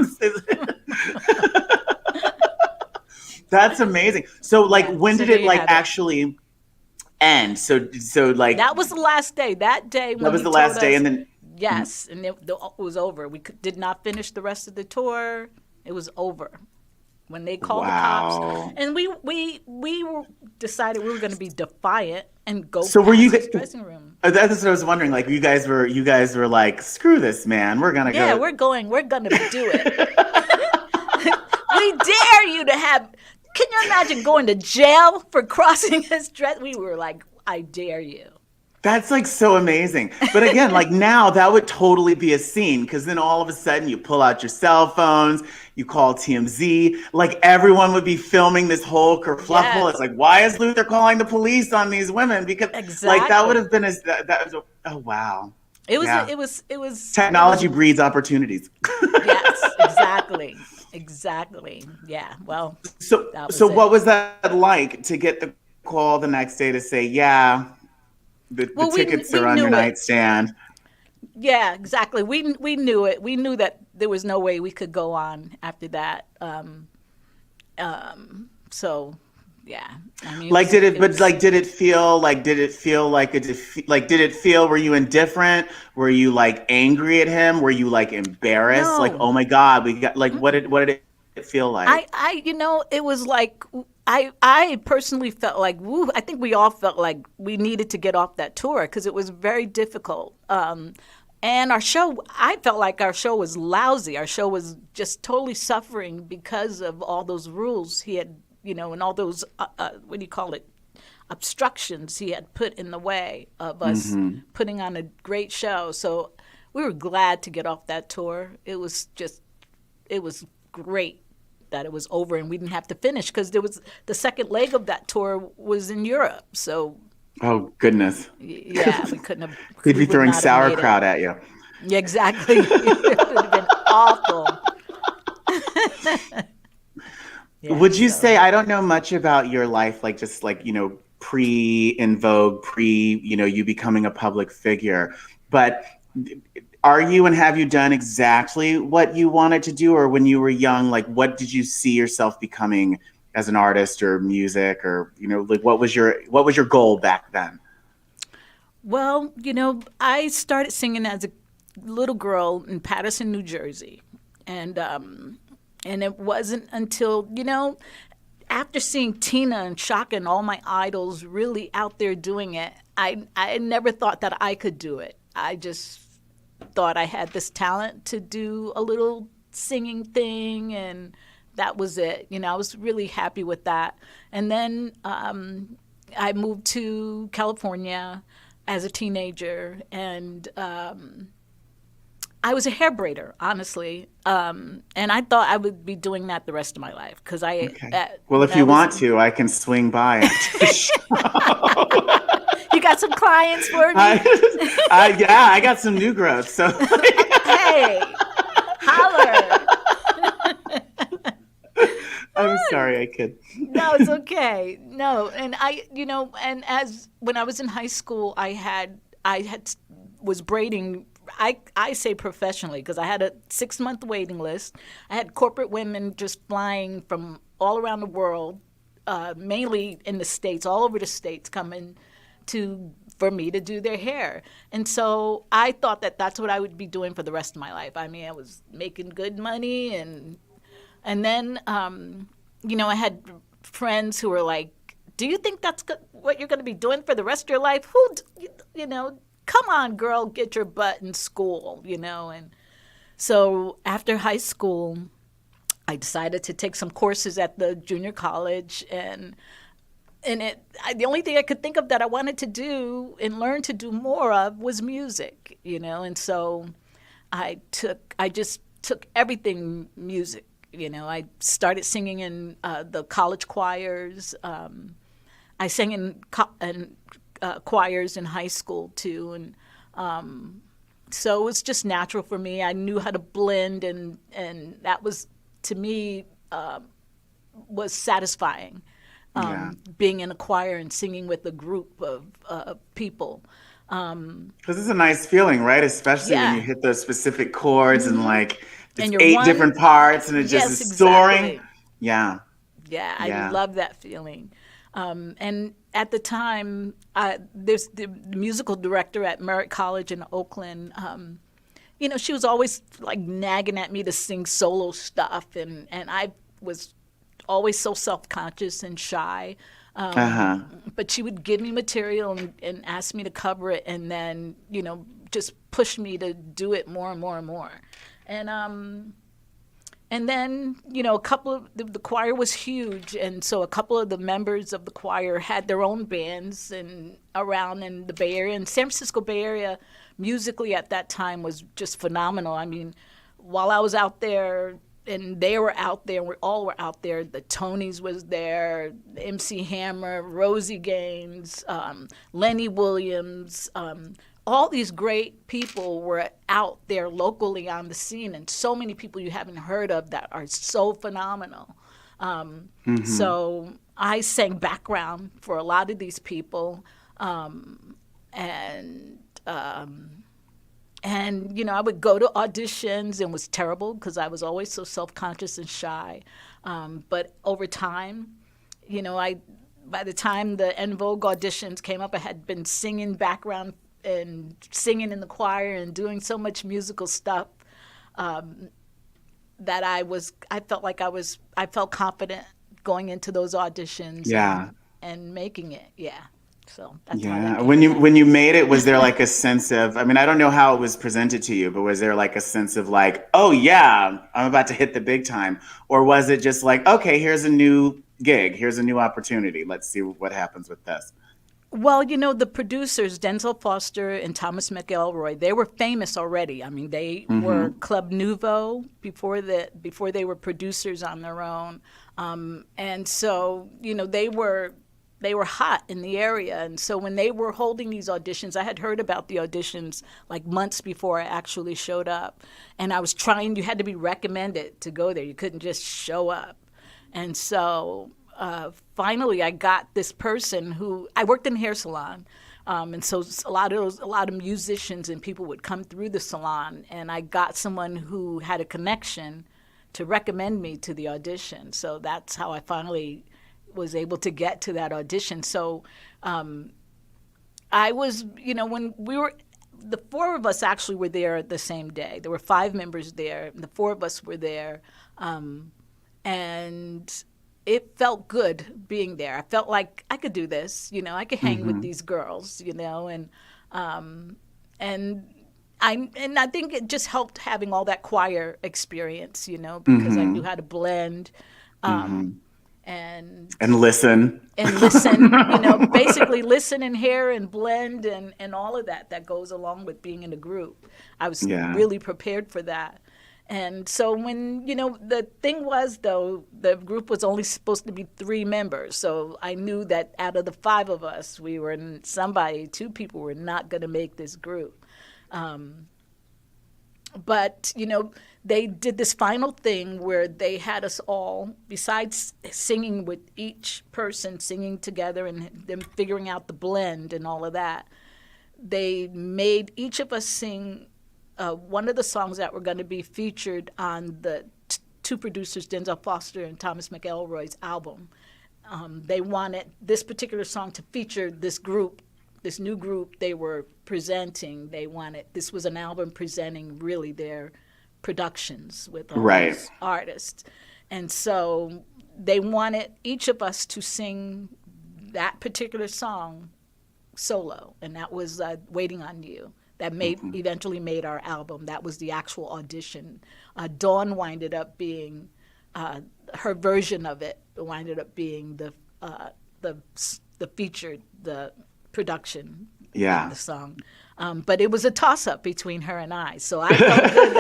Speaker 5: that's amazing. So like, when did it actually end? So like
Speaker 6: that was the last day. That day.
Speaker 5: That was the last day, and then
Speaker 6: yes, and it was over. We did not finish the rest of the tour. It was over when they called the cops, and we decided we were going to be defiant and go. So were you guys dressing room?
Speaker 5: That's what I was wondering. Like you guys were like, screw this, man. We're gonna go.
Speaker 6: Yeah, we're gonna do it. We dare you to have. Can you imagine going to jail for crossing his dress? We were like, I dare you.
Speaker 5: That's like so amazing. But again, like now that would totally be a scene, because then all of a sudden you pull out your cell phones, you call TMZ, like everyone would be filming this whole kerfluffle. Yes. It's like, why is Luther calling the police on these women? Because like that would have been oh wow.
Speaker 6: It was
Speaker 5: technology breeds opportunities.
Speaker 6: Yes, exactly. Exactly. Yeah. Well,
Speaker 5: so what was that like to get the call the next day to say, yeah, the tickets are on your nightstand?
Speaker 6: Yeah, exactly. We knew it. We knew that there was no way we could go on after that. So yeah. I mean, did it feel were you indifferent? Were you like angry at him? Were you like embarrassed? No.
Speaker 5: Like, oh my God, we got like, what did it feel like?
Speaker 6: It was like, I personally felt like, woo, I think we all felt like we needed to get off that tour because it was very difficult. And our show, I felt like our show was lousy. Our show was just totally suffering because of all those rules he had, and all those, obstructions he had put in the way of us putting on a great show. So we were glad to get off that tour. It was great that it was over and we didn't have to finish, because there was the second leg of that tour was in Europe. So
Speaker 5: oh goodness,
Speaker 6: yeah, we couldn't have.
Speaker 5: He'd be throwing sauerkraut at you.
Speaker 6: Yeah, exactly. It would have been awful.
Speaker 5: Yeah, would you say, I don't know much about your life, like just like, pre En Vogue, you becoming a public figure, but are you and have you done exactly what you wanted to do? Or when you were young, like what did you see yourself becoming as an artist or music, or like what was your goal back then?
Speaker 6: Well, I started singing as a little girl in Paterson, New Jersey, and it wasn't until after seeing Tina and Shaka and all my idols really out there doing it, I never thought that I could do it. I just thought I had this talent to do a little singing thing, and that was it. I was really happy with that. And then I moved to California as a teenager, and I was a hair braider, honestly, and I thought I would be doing that the rest of my life because
Speaker 5: well, if you want to, I can swing by after the show.
Speaker 6: You got some clients for me?
Speaker 5: Yeah, I got some new growth. So
Speaker 6: hey, holler.
Speaker 5: I'm sorry, I could.
Speaker 6: No, it's okay. No, and and as when I was in high school, I was braiding. I say professionally because I had a 6-month waiting list. I had corporate women just flying from all around the world, mainly in the States, all over the States, coming for me to do their hair. And so I thought that that's what I would be doing for the rest of my life. I mean, I was making good money, and then I had friends who were like, "Do you think that's what you're going to be doing for the rest of your life? Come on, girl, get your butt in school, And so after high school, I decided to take some courses at the junior college, and the only thing I could think of that I wanted to do and learn to do more of was music, And so I just took everything music, I started singing in the college choirs. I sang in choirs in high school too, and so it was just natural for me. I knew how to blend, and that was, to me, was satisfying. Being in a choir and singing with a group of people.
Speaker 5: Because it's a nice feeling, right? Especially when you hit those specific chords and like
Speaker 6: and
Speaker 5: 8 different parts, and it just is soaring.
Speaker 6: Exactly.
Speaker 5: Yeah,
Speaker 6: I love that feeling. And at the time, there's the musical director at Merritt College in Oakland. She was always like nagging at me to sing solo stuff, and I was always so self-conscious and shy. But she would give me material and ask me to cover it, and then just push me to do it more and more and more. And then, a couple of the choir was huge, and so a couple of the members of the choir had their own bands around in the Bay Area. And San Francisco Bay Area, musically at that time, was just phenomenal. I mean, while I was out there and they were out there, and we all were out there, the Tonys was there, MC Hammer, Rosie Gaines, Lenny Williams, all these great people were out there locally on the scene, and so many people you haven't heard of that are so phenomenal. So I sang background for a lot of these people, and I would go to auditions and was terrible because I was always so self-conscious and shy. But over time, by the time the En Vogue auditions came up, I had been singing background and singing in the choir and doing so much musical stuff that I felt confident going into those auditions and making it. So that's how that came
Speaker 5: when you made it, was there like a sense of, I mean, I don't know how it was presented to you, but was there like a sense of like, oh yeah, I'm about to hit the big time? Or was it just like, okay, here's a new gig, here's a new opportunity, let's see what happens with this?
Speaker 6: Well, the producers, Denzel Foster and Thomas McElroy, they were famous already. I mean, they were Club Nouveau before they were producers on their own. And so, they were hot in the area. And so when they were holding these auditions, I had heard about the auditions like months before I actually showed up. And I was you had to be recommended to go there. You couldn't just show up. And so finally, I got this person who I worked in a hair salon, and so a lot of musicians and people would come through the salon, and I got someone who had a connection to recommend me to the audition. So that's how I finally was able to get to that audition. So I was, when we were, the four of us actually were there the same day. There were 5 members there. And the 4 of us were there. And it felt good being there. I felt like I could do this, I could hang with these girls, and I think it just helped having all that choir experience, because I knew how to blend, and
Speaker 5: listen.
Speaker 6: And listen, basically listen and hear and blend and all of that goes along with being in a group. I was really prepared for that. And so when, the thing was, though, the group was only supposed to be 3 members. So I knew that out of the 5 of us, 2 people were not going to make this group. But, they did this final thing where they had us all, besides singing with each person, singing together and them figuring out the blend and all of that, they made each of us sing one of the songs that were going to be featured on the 2 producers, Denzel Foster and Thomas McElroy's album. They wanted this particular song to feature this group, this new group they were presenting. This was an album presenting really their productions with all these artists. And so they wanted each of us to sing that particular song solo, and that was Waiting on You. That eventually made our album. That was the actual audition. Dawn winded up being, her version of it winded up being the featured, the production of the song. But it was a toss-up between her and I. So I felt good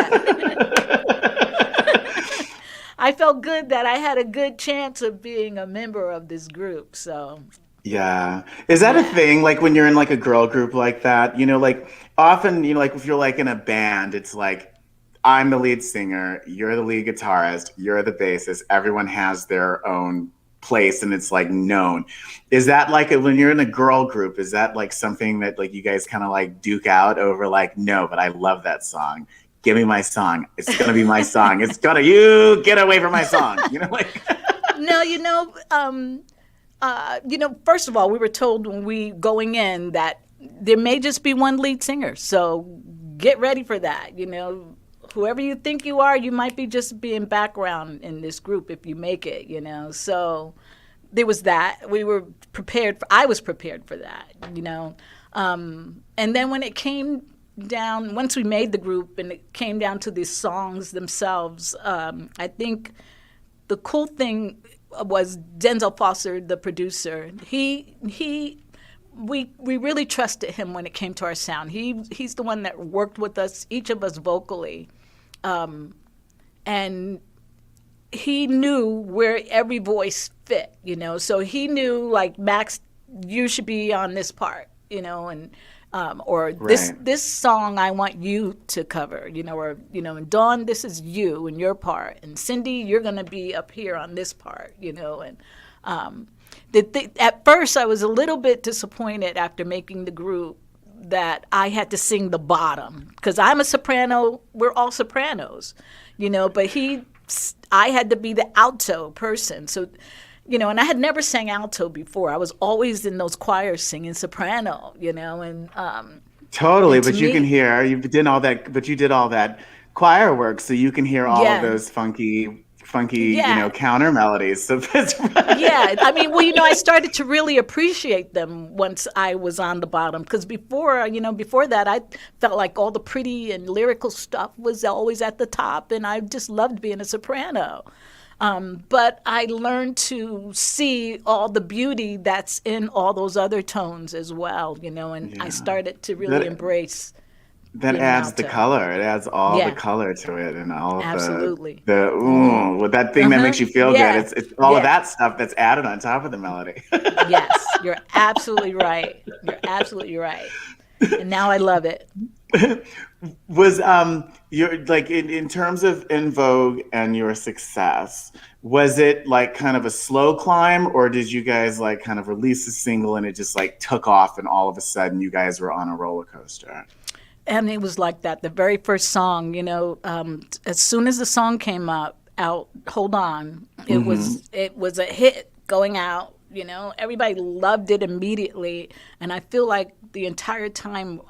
Speaker 6: I felt good that I had a good chance of being a member of this group. So
Speaker 5: yeah. Is that a thing? Like when you're in like a girl group like that, like often, like if you're like in a band, it's like, I'm the lead singer, you're the lead guitarist, you're the bassist. Everyone has their own place and it's like known. Is that like when you're in a girl group, is that like something that like you guys kind of like duke out over like, no, but I love that song. Give me my song. It's going to be my song. It's going to, you get away from my song.
Speaker 6: No, first of all, we were told when we going in that there may just be one lead singer. So get ready for that. Whoever you think you are, you might be just being background in this group if you make it, So there was that. I was prepared for that, And then when it came down, once we made the group and it came down to the songs themselves, I think the cool thing was Denzel Foster, the producer. We really trusted him when it came to our sound. He's the one that worked with us, each of us vocally, and he knew where every voice fit. So he knew like, Max, you should be on this part, and this song I want you to cover, and Dawn, this is you and your part, and Cindy, you're going to be up here on this part, and at first I was a little bit disappointed after making the group that I had to sing the bottom, because I'm a soprano, we're all sopranos, but I had to be the alto person, so and I had never sang alto before. I was always in those choirs singing soprano, and
Speaker 5: totally.
Speaker 6: and
Speaker 5: But you can hear you did all that. But you did all that choir work, so you can hear all of those funky, counter melodies. So that's right.
Speaker 6: Yeah, I mean, I started to really appreciate them once I was on the bottom, because before that, I felt like all the pretty and lyrical stuff was always at the top, and I just loved being a soprano. But I learned to see all the beauty that's in all those other tones as well, and I started to really embrace.
Speaker 5: That adds the color. It adds all the color to it, and all
Speaker 6: absolutely
Speaker 5: with that thing that makes you feel good. It's all of that stuff that's added on top of the melody.
Speaker 6: Yes, you're absolutely right. And now I love it.
Speaker 5: Was you're like in terms of En Vogue and your success, was it like kind of a slow climb, or did you guys like kind of release a single and it just like took off and all of a sudden you guys were on a roller coaster?
Speaker 6: And it was like that. The very first song, as soon as the song came up, out Hold On. It was a hit going out, everybody loved it immediately. And I feel like the entire time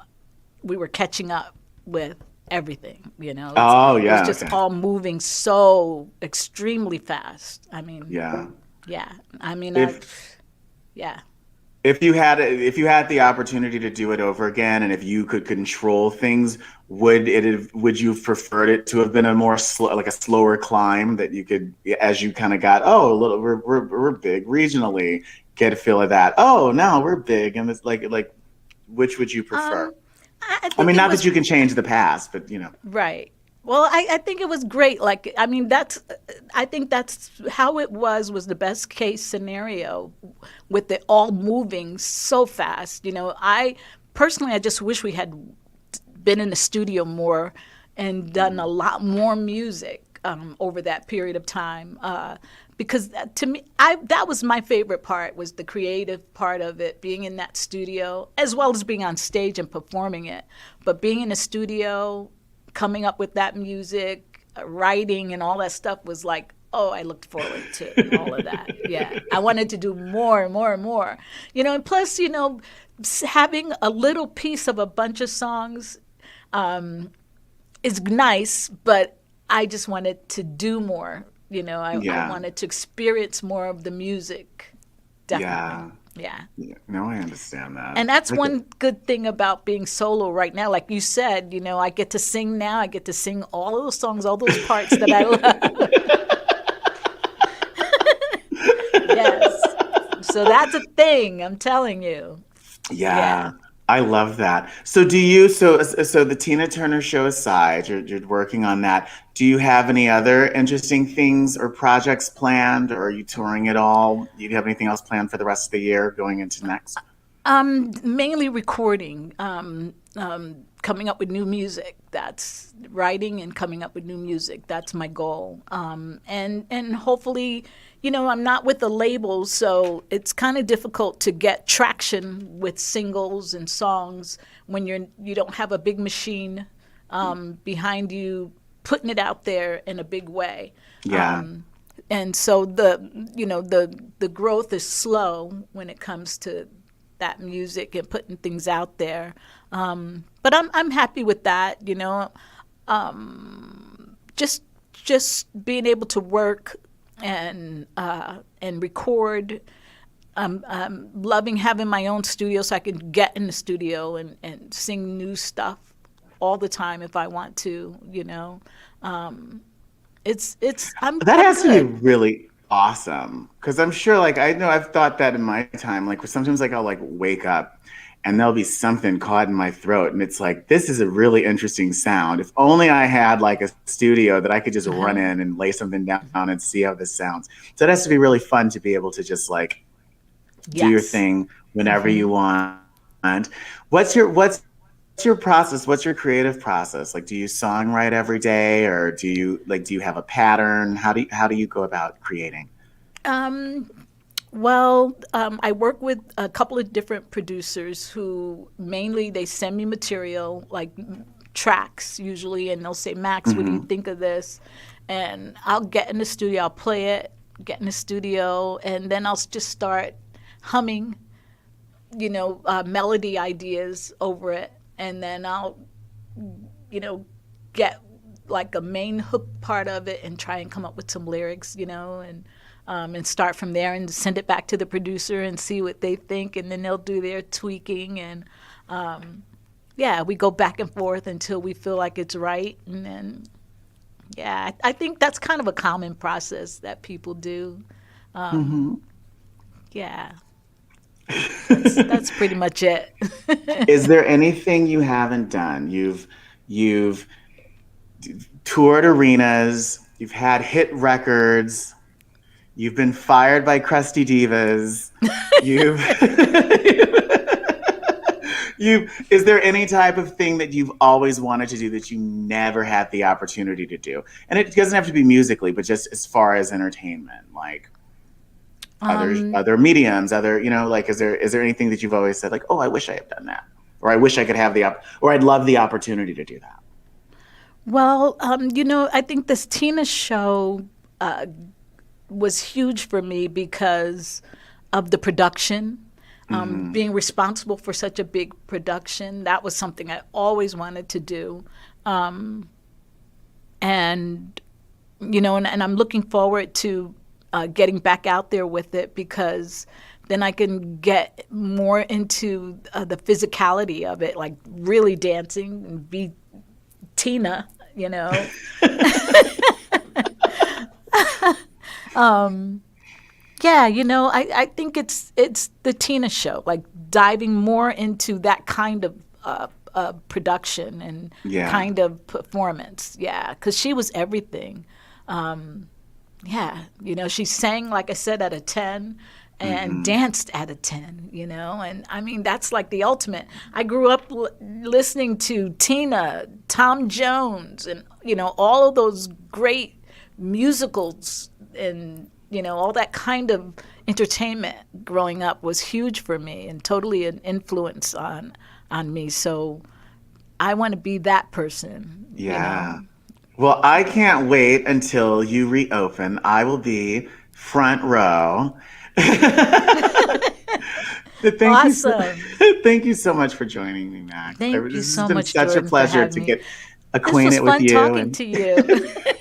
Speaker 6: we were catching up with everything,
Speaker 5: Oh, yeah.
Speaker 6: It was just all moving so extremely fast. I mean,
Speaker 5: Yeah.
Speaker 6: Yeah. I mean, yeah.
Speaker 5: If you had the opportunity to do it over again, and if you could control things, would you have preferred it to have been a more like a slower climb that you could, as you kind of got, a little, we're big regionally, get a feel of that. Oh, now we're big, and it's like which would you prefer? I mean, not that you can change the past, but
Speaker 6: Right. Well, I think it was great. Like, I mean, I think that's how it was the best case scenario, with it all moving so fast. I just wish we had been in the studio more and done a lot more music over that period of time. Because to me, that was my favorite part, was the creative part of it, being in that studio, as well as being on stage and performing it. But being in the studio, coming up with that music, writing and all that stuff was like, I looked forward to all of that. Yeah. I wanted to do more and more and more. And plus, having a little piece of a bunch of songs is nice, but I just wanted to do more. I wanted to experience more of the music. Definitely. Yeah.
Speaker 5: No, I understand that.
Speaker 6: And that's one good thing about being solo right now. Like you said, I get to sing now. I get to sing all of those songs, all those parts that I love. Yes. So that's a thing, I'm telling you.
Speaker 5: Yeah. I love that. So so the Tina Turner show aside, you're working on that. Do you have any other interesting things or projects planned, or are you touring at all? Do you have anything else planned for the rest of the year going into next?
Speaker 6: Mainly recording, coming up with new music. That's writing and coming up with new music. That's my goal. And hopefully, I'm not with the labels, so it's kind of difficult to get traction with singles and songs when you don't have a big machine behind you putting it out there in a big way.
Speaker 5: Yeah.
Speaker 6: And so the growth is slow when it comes to that music and putting things out there. But I'm happy with that, just being able to work and record. I'm loving having my own studio, so I can get in the studio and sing new stuff all the time if I want to.
Speaker 5: That has to be really awesome, because I'm sure, like, I know I've thought that in my time, like sometimes, like, I'll like wake up and there'll be something caught in my throat and it's like, this is a really interesting sound. If only I had like a studio that I could just run in and lay something down and see how this sounds. So it has to be really fun to be able to just like do your thing whenever you want. What's your process? What's your creative process? Like, do you songwrite every day, or do you have a pattern? How do you go about creating?
Speaker 6: Well, I work with a couple of different producers who mainly they send me material, like tracks usually, and they'll say, Max, what do you think of this? And I'll get in the studio, I'll play it, get in the studio, and then I'll just start humming, melody ideas over it. And then I'll, get like a main hook part of it and try and come up with some lyrics, and start from there and send it back to the producer and see what they think, and then they'll do their tweaking, and we go back and forth until we feel like it's right, and then I think that's kind of a common process that people do. That's pretty much it.
Speaker 5: Is there anything you haven't done? You've toured arenas, you've had hit records. You've been fired by crusty divas. Is there any type of thing that you've always wanted to do that you never had the opportunity to do? And it doesn't have to be musically, but just as far as entertainment, like other mediums, like, is there anything that you've always said, like, oh, I wish I had done that, or I wish I could have or I'd love the opportunity to do that?
Speaker 6: Well, I think this Tina show was huge for me because of the production. Being responsible for such a big production, that was something I always wanted to do. And I'm looking forward to getting back out there with it, because then I can get more into the physicality of it, like really dancing and be Tina, I think it's the Tina show, like diving more into that kind of production and kind of performance. Yeah, because she was everything. She sang, like I said, at a 10 and danced at a 10, and I mean, that's like the ultimate. I grew up listening to Tina, Tom Jones, and, all of those great musicals, and, all that kind of entertainment growing up was huge for me and totally an influence on me. So I want to be that person.
Speaker 5: Yeah. Well, I can't wait until you reopen. I will be front row.
Speaker 6: Awesome.
Speaker 5: Thank you so much for joining me, Max.
Speaker 6: Thank you so much,
Speaker 5: It's been such
Speaker 6: Jordan,
Speaker 5: a pleasure to get acquainted with you.
Speaker 6: This was fun talking to you.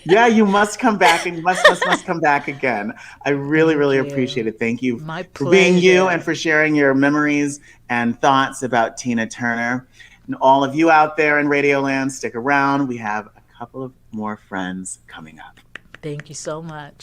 Speaker 5: Yeah, you must come back, and you must come back again. I really appreciate it. Thank you for being you and for sharing your memories and thoughts about Tina Turner. And all of you out there in Radioland, stick around. We have a couple of more friends coming up.
Speaker 6: Thank you so much.